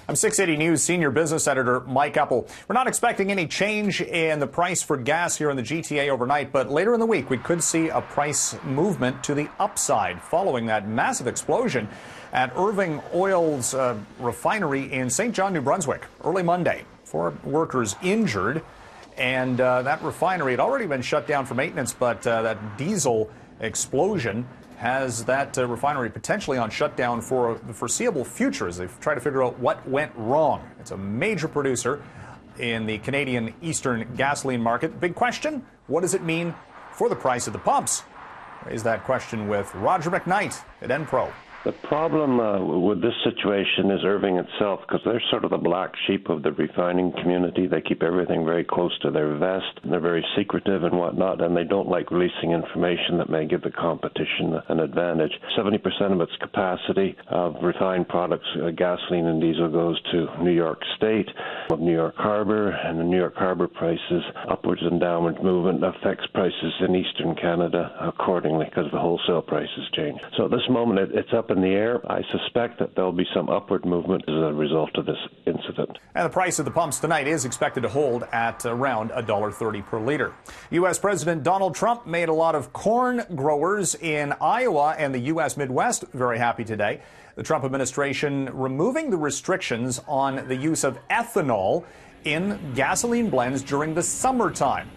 I'm 680 News senior business editor Mike Eppel. We're not expecting any change in the price for gas here in the GTA overnight, but later in the week we could see a price movement to the upside following that massive explosion at Irving Oil's refinery in St. John, New Brunswick, early Monday. 4 workers injured, and that refinery had already been shut down for maintenance, but that diesel explosion has that refinery potentially on shutdown for the foreseeable future as they try to figure out what went wrong. It's a major producer in the Canadian Eastern gasoline market. Big question, what does it mean for the price at the pumps? Raise that question with Roger McKnight at Enpro. The problem with this situation is Irving itself, because they're sort of the black sheep of the refining community. They keep everything very close to their vest, and they're very secretive and whatnot, and they don't like releasing information that may give the competition an advantage. 70% of its capacity of refined products, gasoline and diesel, goes to New York State, of New York Harbor, and the New York Harbor prices, upwards and downward movement affects prices in Eastern Canada accordingly, because the wholesale prices change. So at this moment, it's up in the air. I suspect that there'll be some upward movement as a result of this incident. And the price at the pumps tonight is expected to hold at around $1.30 per liter. U.S. President Donald Trump made a lot of corn growers in Iowa and the U.S. Midwest very happy today. The Trump administration removing the restrictions on the use of ethanol in gasoline blends during the summertime.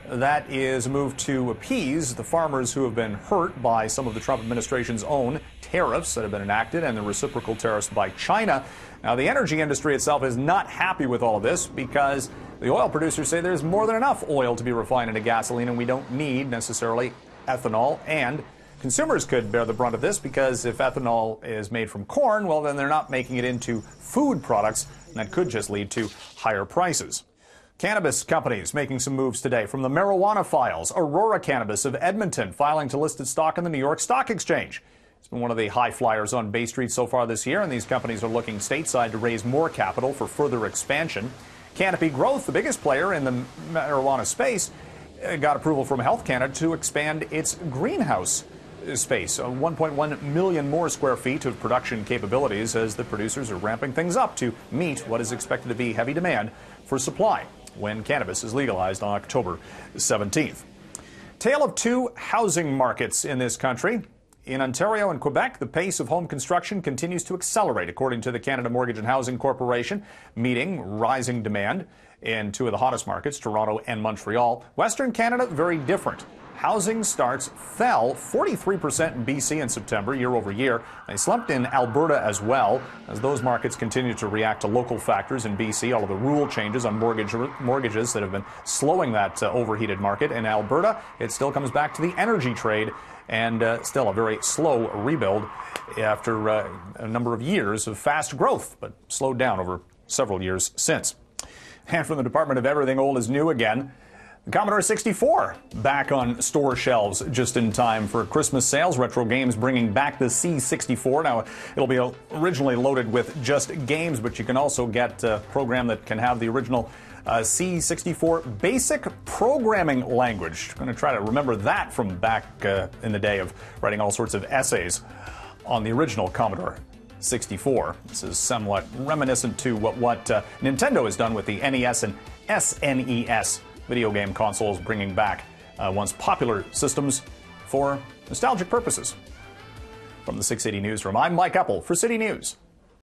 That is a move to appease the farmers who have been hurt by some of the Trump administration's own tariffs that have been enacted and the reciprocal tariffs by China. Now, the energy industry itself is not happy with all of this because the oil producers say there's more than enough oil to be refined into gasoline and we don't need necessarily ethanol. And consumers could bear the brunt of this because if ethanol is made from corn, well, then they're not making it into food products, and that could just lead to higher prices. Cannabis companies making some moves today. From the marijuana files, Aurora Cannabis of Edmonton filing to list its stock in the New York Stock Exchange. It's been one of the high flyers on Bay Street so far this year, and these companies are looking stateside to raise more capital for further expansion. Canopy Growth, the biggest player in the marijuana space, got approval from Health Canada to expand its greenhouse space, 1.1 million more square feet of production capabilities as the producers are ramping things up to meet what is expected to be heavy demand for supply when cannabis is legalized on October 17th. Tale of two housing markets in this country. In Ontario and Quebec, the pace of home construction continues to accelerate, according to the Canada Mortgage and Housing Corporation, meeting rising demand in two of the hottest markets, Toronto and Montreal. Western Canada, very different. Housing starts fell 43% in BC in September, year over year. They slumped in Alberta as well, as those markets continue to react to local factors in BC, all of the rule changes on mortgages that have been slowing that overheated market. In Alberta, it still comes back to the energy trade, and still a very slow rebuild after a number of years of fast growth, but slowed down over several years since. And from the Department of Everything Old is New again, the Commodore 64 back on store shelves just in time for Christmas sales. Retro Games bringing back the C64. Now, it'll be originally loaded with just games, but you can also get a program that can have the original C64 basic programming language. I'm going to try to remember that from back in the day of writing all sorts of essays on the original Commodore 64. This is somewhat reminiscent to what Nintendo has done with the NES and SNES video game consoles, bringing back once popular systems for nostalgic purposes. From the 680 Newsroom, I'm Mike Eppel for City News.